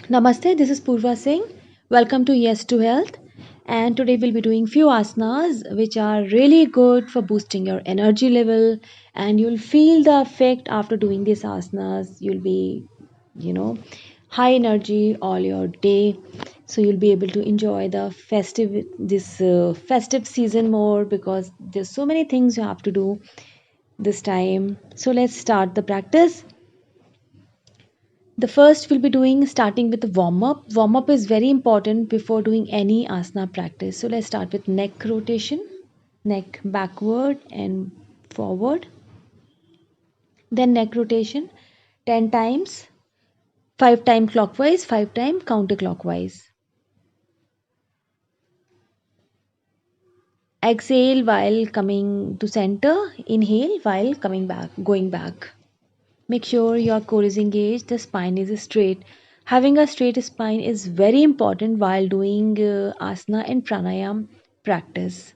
Namaste, this is Purva Singh. Welcome to Yes to Health. And today we'll be doing few asanas which are really good for boosting your energy level, and you'll feel the effect after doing these asanas. You'll be, you know, high energy all your day. So you'll be able to enjoy the festive season more because there's so many things you have to do this time. So let's start the practice. The first we'll be doing starting with the warm up. Warm up is very important before doing any asana practice. So let's start with neck rotation, neck backward and forward. Then neck rotation 10 times, 5 time clockwise, 5 time counterclockwise. Exhale while coming to center, inhale while coming back, going back. Make sure your core is engaged, the spine is straight. Having a straight spine is very important while doing asana and pranayam practice.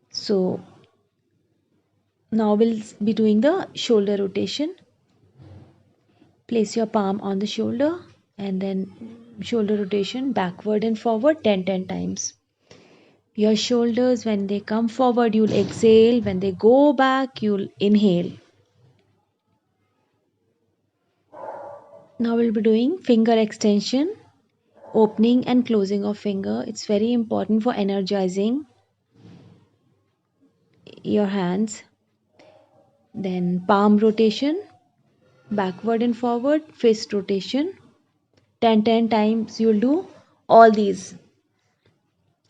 So, now we'll be doing the shoulder rotation. Place your palm on the shoulder and then shoulder rotation backward and forward 10 times. Your shoulders, when they come forward, you'll exhale. When they go back, you'll inhale. Now we'll be doing finger extension, opening and closing of finger. It's very important for energizing your hands. Then palm rotation, backward and forward, fist rotation. 10 times you'll do all these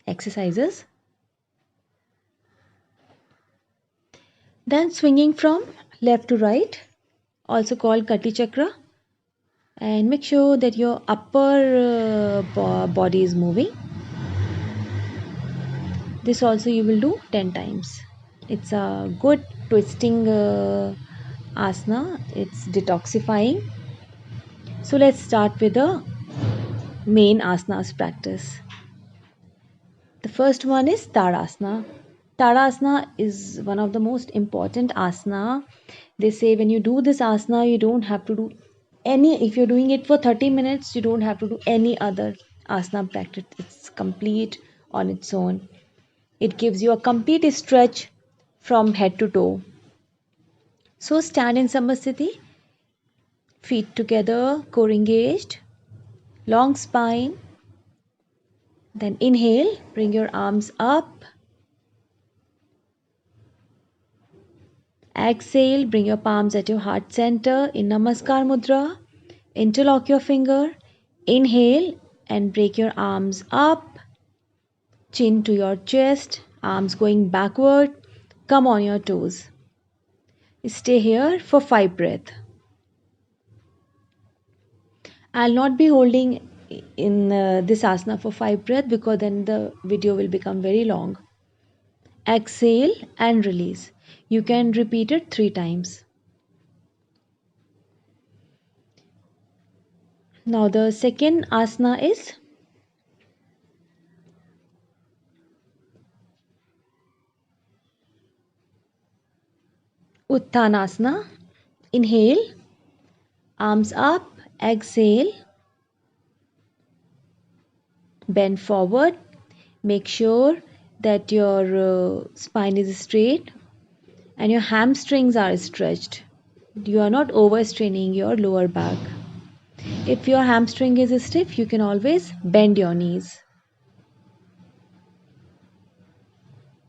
exercises. Then swinging from left to right, also called Kati Chakra, and make sure that your upper body is moving. This also you will do 10 times. It's a good twisting asana. It's detoxifying. So let's start with the main asanas practice. The first one is Tadasana. Tadasana is one of the most important asana. They say when you do this asana, you don't have to do if you're doing it for 30 minutes, you don't have to do any other asana practice. It's complete on its own. It gives you a complete stretch from head to toe. So stand in Samasthiti, feet together, core engaged, long spine. Then inhale, bring your arms up. Exhale, bring your palms at your heart center in Namaskar Mudra. Interlock your finger. Inhale and break your arms up. Chin to your chest, arms going backward. Come on your toes. Stay here for 5 breaths. I'll not be holding in this asana for 5 breaths because then the video will become very long. Exhale and release. You can repeat it 3 times. Now the second asana is Uttanasana. Inhale, arms up, exhale, bend forward. Make sure that your spine is straight and your hamstrings are stretched. You are not overstraining your lower back. If your hamstring is stiff, you can always bend your knees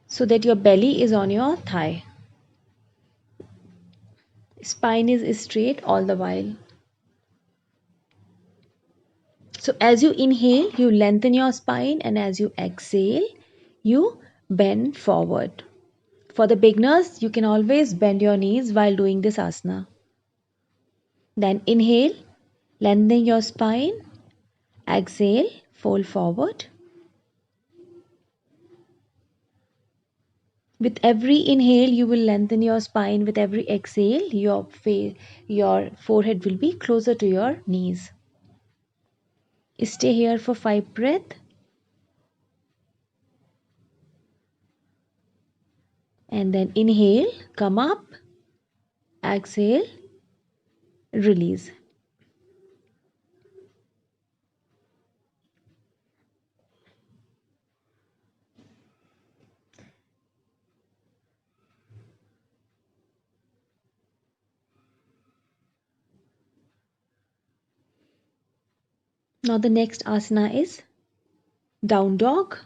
so that your belly is on your thigh. Spine is straight all the while. So as you inhale, you lengthen your spine, and as you exhale, you bend forward. For the beginners, you can always bend your knees while doing this asana. Then inhale, lengthen your spine. Exhale, fold forward. With every inhale, you will lengthen your spine. With every exhale, your forehead will be closer to your knees. Stay here for 5 breaths. And then inhale, come up. Exhale, release. Now the next asana is down dog.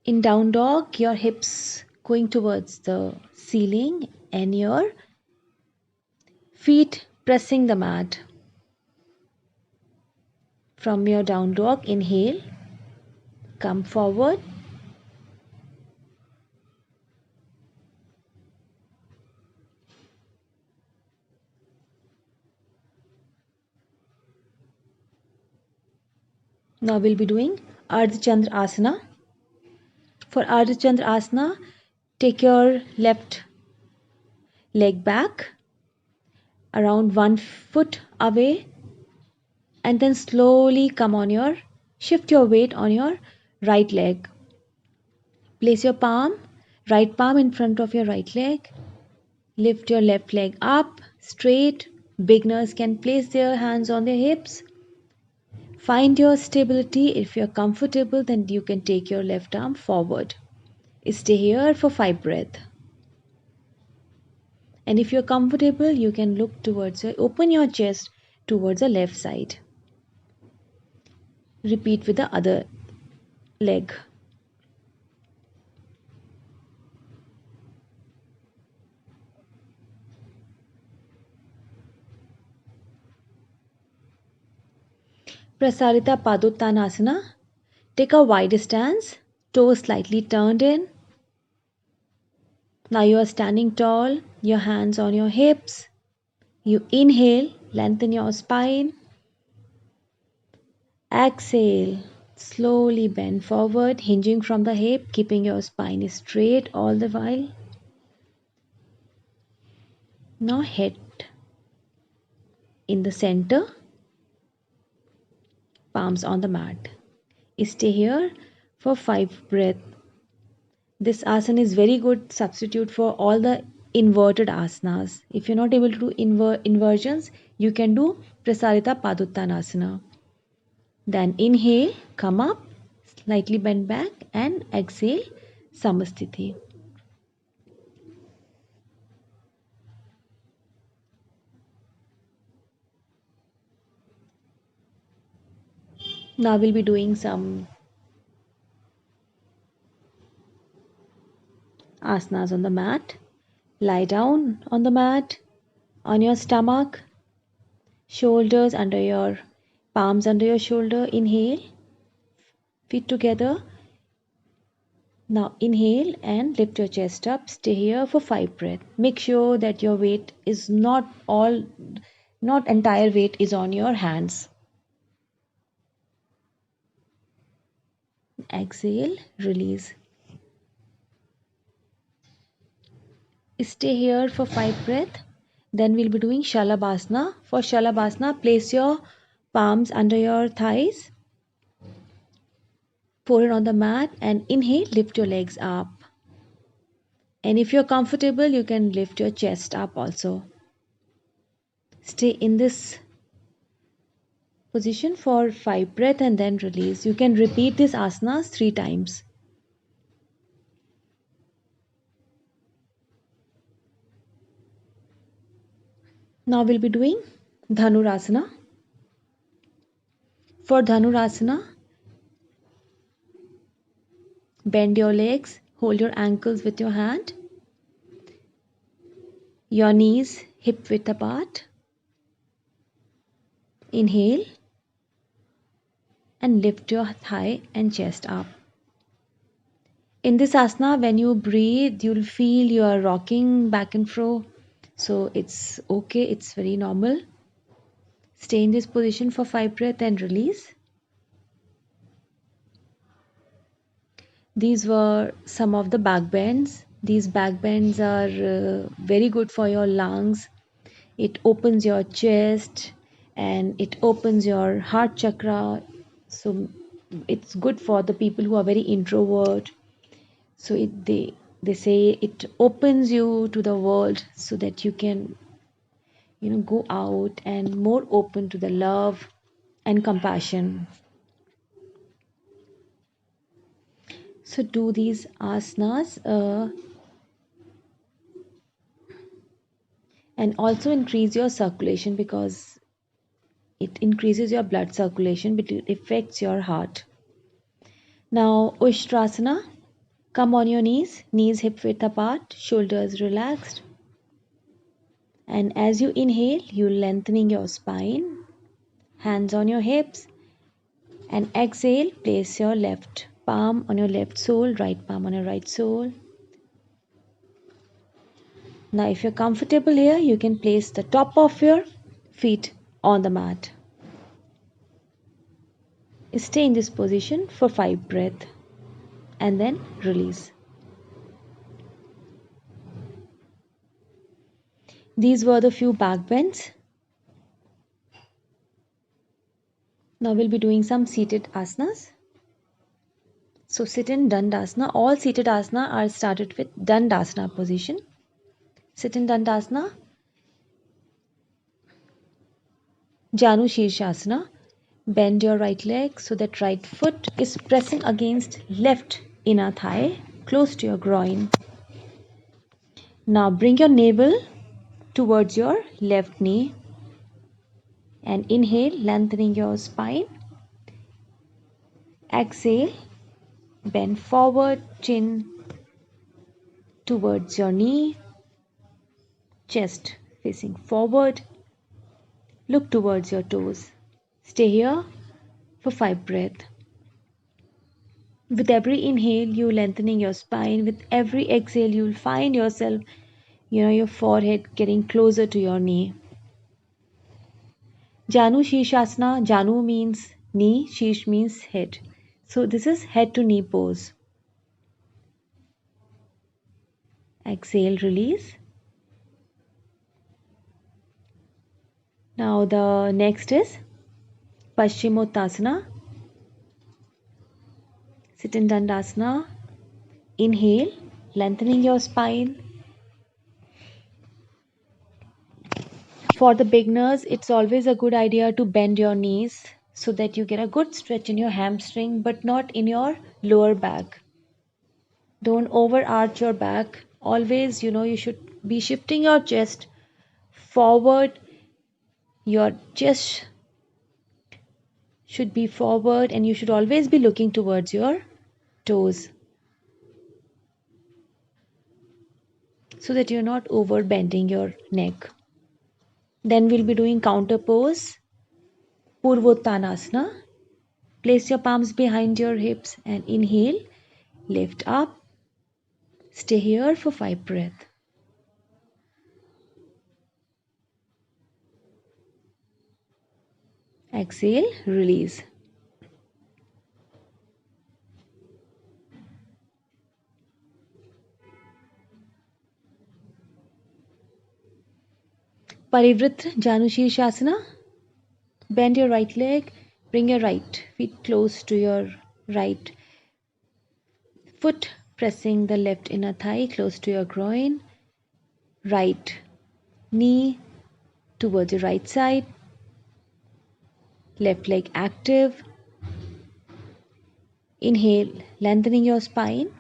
In down dog, your hips going towards the ceiling and your feet pressing the mat. From your down dog, inhale, come forward. Now we'll be doing Ardha Chandra Asana. For Ardha Chandra Asana, take your left leg back around 1 foot away and then slowly come on your shift your weight on your right leg. Place your right palm in front of your right leg. Lift your left leg up straight. Beginners can place their hands on their hips. Find your stability. If you're comfortable, then you can take your left arm forward. Stay here for 5 breaths. And if you're comfortable, you can look open your chest towards the left side. Repeat with the other leg. Prasarita Padottanasana. Take a wide stance, toes slightly turned in. Now you are standing tall, your hands on your hips. You inhale, lengthen your spine. Exhale, slowly bend forward, hinging from the hip, keeping your spine straight all the while. Now head in the center, palms on the mat. Stay here for 5 breaths. This asana is very good substitute for all the inverted asanas. If you're not able to do inversions, you can do Prasarita Padottanasana. Then inhale, come up, slightly bend back and exhale, Samasthiti. Now we'll be doing some asanas on the mat. Lie down on the mat, on your stomach, shoulders under your palms under your shoulder. Inhale, feet together. Now inhale and lift your chest up. Stay here for 5 breaths. Make sure that your weight is not entire weight is on your hands. Exhale, release. Stay here for 5 breaths. Then we'll be doing Shalabhasana. For Shalabhasana, place your palms under your thighs. Pour it on the mat and inhale, lift your legs up. And if you're comfortable, you can lift your chest up also. Stay in this position for 5 breaths and then release. You can repeat this asanas 3 times. Now we'll be doing Dhanurasana. For Dhanurasana, bend your legs, hold your ankles with your hand, your knees hip width apart. Inhale and lift your thigh and chest up. In this asana, when you breathe, you'll feel you are rocking back and fro. So it's okay, it's very normal. Stay in this position for 5 breaths and release. These were some of the back bends. These back bends are very good for your lungs. It opens your chest and it opens your heart chakra. So it's good for the people who are very introvert. So they say it opens you to the world so that you can go out and more open to the love and compassion. So do these asanas and also increase your circulation, because It increases your blood circulation, but it affects your heart. Now, Ushtrasana. Come on your knees hip width apart, shoulders relaxed. And as you inhale, you lengthening your spine, hands on your hips. And exhale, place your left palm on your left sole, right palm on your right sole. Now, if you're comfortable here, you can place the top of your feet on the mat. Stay in this position for 5 breaths and then release. These were the few back bends. Now we'll be doing some seated asanas. So sit in Dandasana. All seated asana are started with Dandasana position. Sit in Dandasana. Janu Shirshasana. Bend your right leg so that right foot is pressing against left inner thigh, close to your groin. Now bring your navel towards your left knee and inhale, lengthening your spine. Exhale, bend forward, chin towards your knee, chest facing forward. Look towards your toes. Stay here for 5 breaths. With every inhale, you lengthening your spine. With every exhale, you'll find yourself, your forehead getting closer to your knee. Janu Shirshasana. Janu means knee, Shirsh means head. So this is head to knee pose. Exhale, release. Now the next is Paschimottanasana. Sit in Dandasana. Inhale, lengthening your spine. For the beginners, it's always a good idea to bend your knees so that you get a good stretch in your hamstring but not in your lower back. Don't overarch your back. Always, you should be shifting your chest forward. Your chest should be forward and you should always be looking towards your toes so that you're not over bending your neck. Then we'll be doing counter pose, Purvottanasana. Place your palms behind your hips and inhale, lift up. Stay here for 5 breaths. Exhale, release. Parivrtta Janu Shirshasana. Bend your right leg, bring your right feet close to your right foot, pressing the left inner thigh close to your groin. Right knee towards your right side. Left leg active. Inhale, lengthening your spine.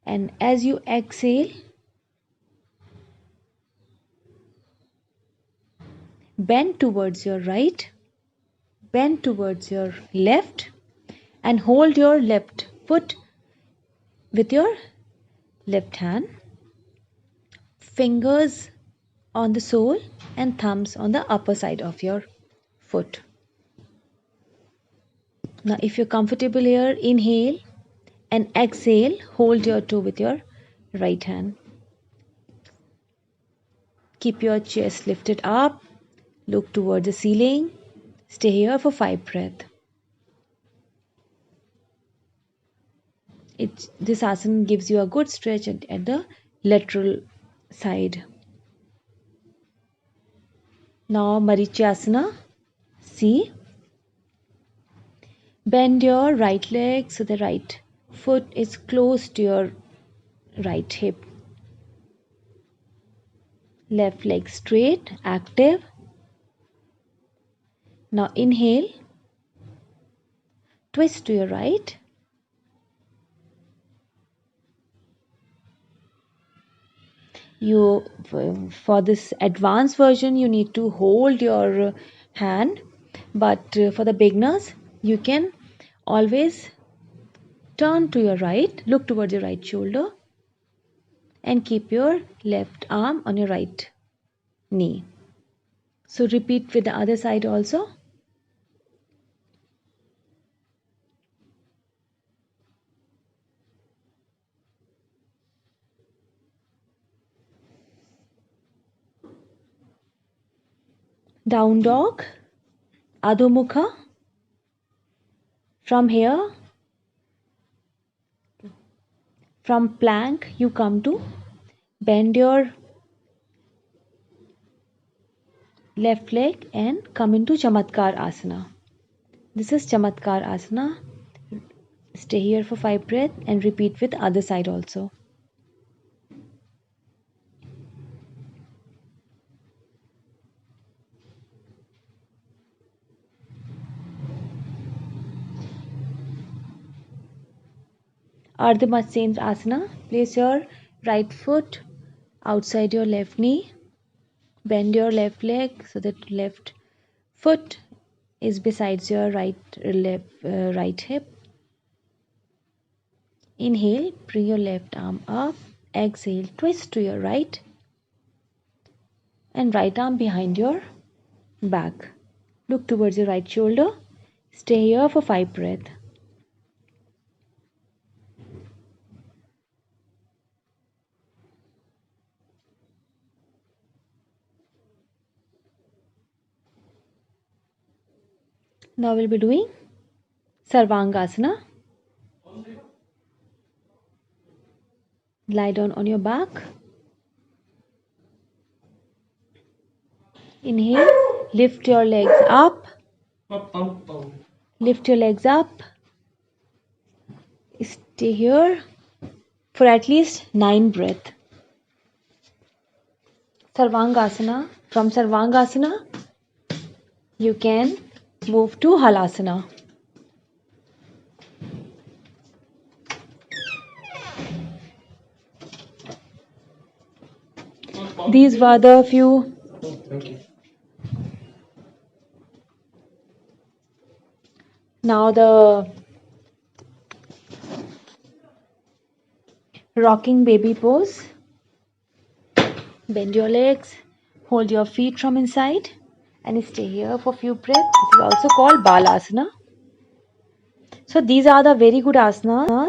And as you exhale, bend towards your right, bend towards your left, and hold your left foot with your left hand. Fingers on the sole and thumbs on the upper side of your foot. Now, if you're comfortable here, inhale and exhale, hold your toe with your right hand. Keep your chest lifted up, look towards the ceiling. Stay here for 5 breaths. This asana gives you a good stretch at the lateral side. Now Marityasana. See, bend your right leg so the right foot is close to your right hip. Left leg straight, active. Now inhale, twist to your right. You for this advanced version you need to hold your hand, but for the beginners you can always turn to your right, look towards your right shoulder, and keep your left arm on your right knee. So repeat with the other side also. Down dog, Adho Mukha. From here, from plank, you come to bend your left leg and come into Chamatkar Asana. This is Chamatkar Asana. Stay here for 5 breaths and repeat with other side also. Ardha Matsyendra Asana. Place your right foot outside your left knee. Bend your left leg so that left foot is besides your right hip. Inhale, bring your left arm up. Exhale, twist to your right and right arm behind your back. Look towards your right shoulder. Stay here for 5 breaths. Now we'll be doing Sarvangasana. Lie down on your back. Inhale, lift your legs up. Lift your legs up. Stay here for at least 9 breaths. Sarvangasana. From Sarvangasana, you can move to Halasana. These were the few now the rocking baby pose. Bend your legs, hold your feet from inside and stay here for few breaths. This is also called Balasana. So these are the very good asanas